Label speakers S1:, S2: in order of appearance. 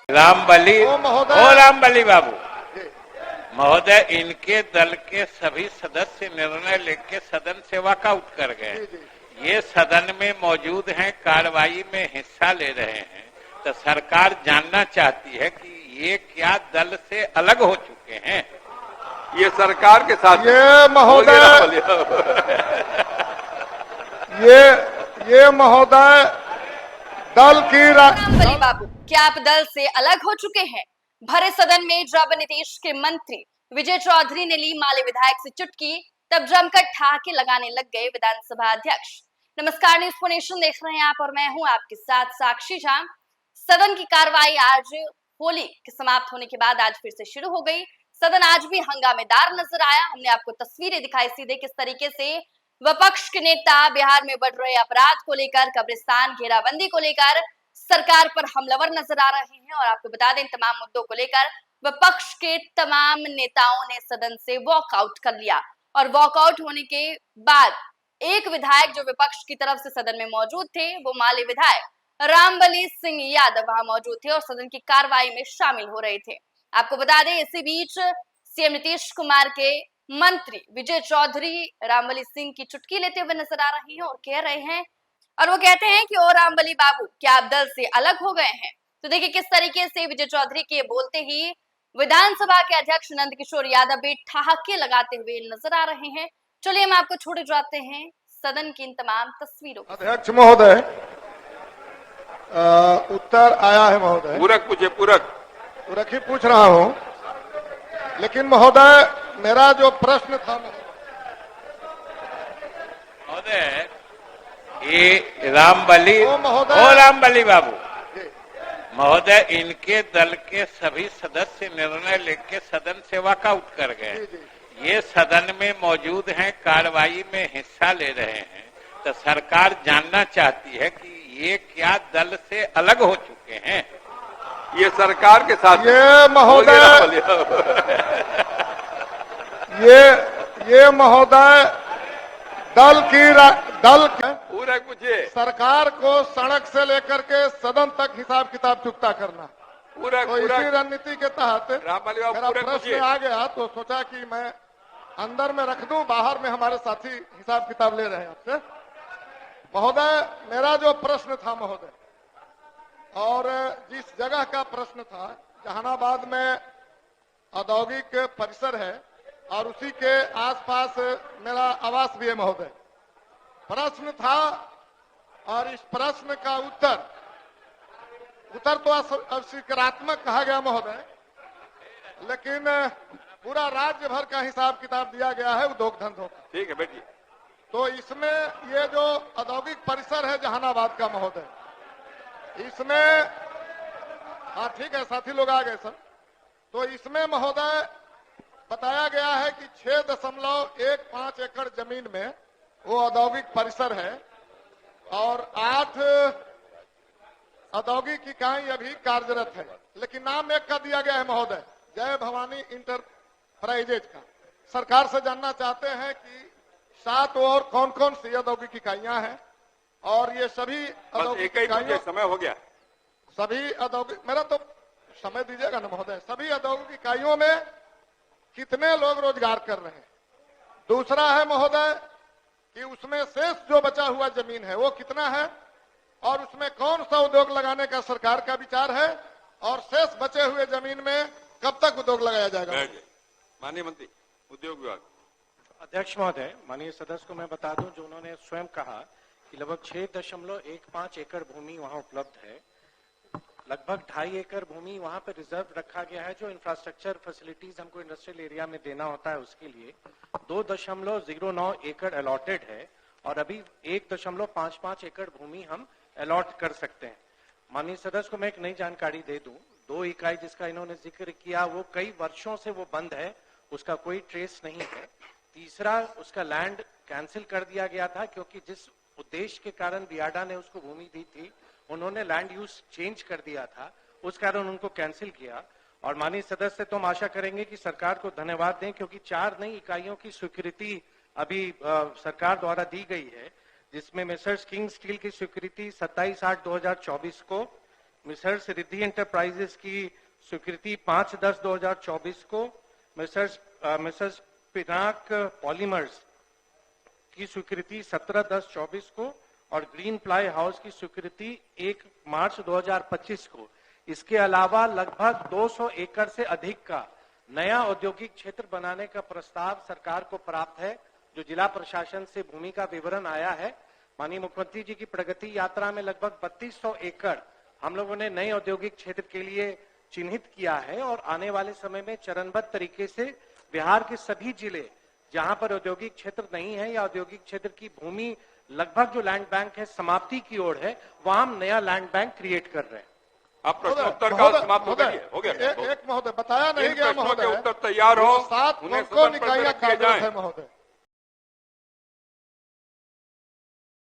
S1: रामबली
S2: ओ महोदय,
S1: ओ रामबली बाबू महोदय, इनके दल के सभी सदस्य निर्णय लेके सदन से वॉकआउट कर गए। ये सदन में मौजूद हैं, कार्रवाई में हिस्सा ले रहे हैं, तो सरकार जानना चाहती है कि ये क्या दल से अलग हो चुके हैं।
S3: ये सरकार के साथ
S2: ये महोदय, ये महोदय दल की
S4: रामबली बाबू, क्या आप दल से अलग हो चुके हैं? भरे सदन में जब नीतीश के मंत्री विजय चौधरी ने ली माले विधायक से चुटकी, तब जमकर ठहाके लगाने लग गए विधानसभा अध्यक्ष। नमस्कार, न्यूज़ फॉर नेशन देख रहे हैं आप और मैं हूं आपके साथ साक्षी झा। सदन की कार्रवाई आज होली के समाप्त होने के बाद आज फिर से शुरू हो गई। सदन आज भी हंगामेदार नजर आया। हमने आपको तस्वीरें दिखाई सीधे किस तरीके से विपक्ष के नेता बिहार में बढ़ रहे अपराध को लेकर, कब्रिस्तान घेराबंदी को लेकर सरकार पर हमलावर नजर आ रहे हैं। और आपको बता दें, तमाम मुद्दों को लेकर विपक्ष के तमाम नेताओं ने सदन से वॉकआउट कर लिया। और वॉकआउट होने के बाद एक विधायक जो विपक्ष की तरफ से सदन में मौजूद थे, वो माले विधायक रामबली सिंह यादव वहां मौजूद थे और सदन की कार्रवाई में शामिल हो रहे थे। आपको बता दें, इसी बीच सीएम नीतीश कुमार के मंत्री विजय चौधरी रामबली सिंह की चुटकी लेते हुए नजर आ रही हैं और कह रहे हैं, और वो कहते हैं कि ओ रामबली बाबू, क्या आप दल से अलग हो गए हैं? तो देखिए किस तरीके से विजय चौधरी के बोलते ही विधानसभा के अध्यक्ष नंद किशोर यादव भी ठहाके लगाते हुए नजर आ रहे हैं। चलिए हम आपको छोड़ जाते हैं सदन की इन तमाम तस्वीरों।
S2: अध्यक्ष महोदय, उत्तर आया है महोदय।
S3: पूरक पूछे, पूरक
S2: ही पूछ रहा हूं, लेकिन महोदय मेरा जो प्रश्न था
S1: महोदय, ये रामबली
S2: ओ
S1: रामबली बाबू महोदय, इनके दल के सभी सदस्य निर्णय लेके सदन से वॉकआउट कर गए। ये सदन में मौजूद हैं, कार्रवाई में हिस्सा ले रहे हैं, तो सरकार जानना चाहती है कि ये क्या दल से अलग हो चुके हैं।
S3: ये सरकार के साथ
S2: ये महोदय, ये महोदय दल
S3: पूरक पूछे,
S2: सरकार को सड़क से लेकर के सदन तक हिसाब किताब चुकता करना।
S3: पूरक
S2: तो इसी रणनीति के तहत मेरा प्रश्न आ गया, तो सोचा कि मैं अंदर में रख दूं, बाहर में हमारे साथी हिसाब किताब ले रहे हैं आपसे। महोदय, मेरा जो प्रश्न था महोदय, और जिस जगह का प्रश्न था, जहानाबाद में औद्योगिक परिसर है और उसी के आसपास मेरा आवास भी है महोदय। प्रश्न था और इस प्रश्न का उत्तर तो स्वीकारात्मक कहा गया महोदय, लेकिन पूरा राज्य भर का हिसाब किताब दिया गया है उद्योग धंधों का।
S3: ठीक है बेटी।
S2: तो इसमें ये जो औद्योगिक परिसर है जहानाबाद का महोदय, इसमें हाँ ठीक है, साथी लोग आ गए सर। तो इसमें महोदय बताया गया है कि 6.15 एकड़ जमीन में वो औद्योगिक परिसर है और 8 औद्योगिक इकाई अभी कार्यरत है, लेकिन नाम एक का दिया गया है महोदय, जय भवानी इंटरप्राइजेज का। सरकार से जानना चाहते हैं कि 7 और कौन कौन सी औद्योगिक इकाइयां हैं और ये सभी औद्योगिक इकाइयों,
S3: समय हो गया,
S2: सभी औद्योगिक, मेरा तो समय दीजिएगा ना महोदय, सभी औद्योगिक इकाइयों में कितने लोग रोजगार कर रहे हैं। दूसरा है महोदय कि उसमें शेष जो बचा हुआ जमीन है वो कितना है और उसमें कौन सा उद्योग लगाने का सरकार का विचार है और शेष बचे हुए जमीन में कब तक उद्योग लगाया जाएगा।
S3: माननीय मंत्री उद्योग विभाग।
S5: अध्यक्ष महोदय, माननीय सदस्य को मैं बता दूं, जो उन्होंने स्वयं कहा कि लगभग 6.15 एकड़ भूमि वहां उपलब्ध है। लगभग 2.5 एकड़ भूमि वहां पर रिजर्व रखा गया है, जो इंफ्रास्ट्रक्चर फैसिलिटीज हमको इंडस्ट्रियल एरिया में देना होता है उसके लिए। 2.09 एकड़ अलॉटेड है और अभी 1.55 एकड़ भूमि हम अलॉट कर सकते हैं। माननीय सदस्य को मैं एक नई जानकारी दे दूं, 2 इकाई जिसका इन्होंने जिक्र किया वो कई वर्षों से वो बंद है, उसका कोई ट्रेस नहीं है। तीसरा, उसका लैंड कैंसिल कर दिया गया था क्योंकि जिस उद्देश्य के कारण बियाडा ने उसको भूमि दी थी, उन्होंने लैंड यूज चेंज कर दिया था, उस कारण उनको कैंसिल किया। और माननीय सदस्य, तो हम आशा करेंगे कि सरकार को धन्यवाद दें क्योंकि 4 नई इकाइयों की स्वीकृति अभी सरकार द्वारा दी गई है, जिसमें मेसर्स किंग स्टील की स्वीकृति 27/8/2024 को, मिसर्स रिद्धि एंटरप्राइजेस की स्वीकृति 5/10/2024 को, मिसर्स पिनाक पॉलीमर्स की स्वीकृति 17/10/24 को और ग्रीन प्लाई हाउस की स्वीकृति 1 मार्च 2025 को। इसके अलावा लगभग 200 एकड़ से अधिक का नया औद्योगिक क्षेत्र बनाने का प्रस्ताव सरकार को प्राप्त है, जो जिला प्रशासन से भूमि का विवरण आया है। माननीय मुख्यमंत्री जी की प्रगति यात्रा में लगभग 3200 एकड़ हम लोगों ने नए औद्योगिक क्षेत्र के लिए चिन्हित किया है और आने वाले समय में चरणबद्ध तरीके से बिहार के सभी जिले जहां पर औद्योगिक क्षेत्र नहीं है या औद्योगिक क्षेत्र की भूमि लगभग जो लैंड बैंक है समाप्ति की ओर है, वहां हम नया लैंड बैंक क्रिएट कर रहे हैं।
S3: आप प्रश्नोत्तर काल समाप्त हो गया, हो गया।
S2: एक महोदय बताया नहीं गया महोदय,
S3: उत्तर तैयार हो,
S2: 7
S3: उन्हें
S2: कौन
S3: सदन पर
S2: इकाइयां
S3: रखे
S2: कार्यरत
S3: जाएं।
S2: है महोदय।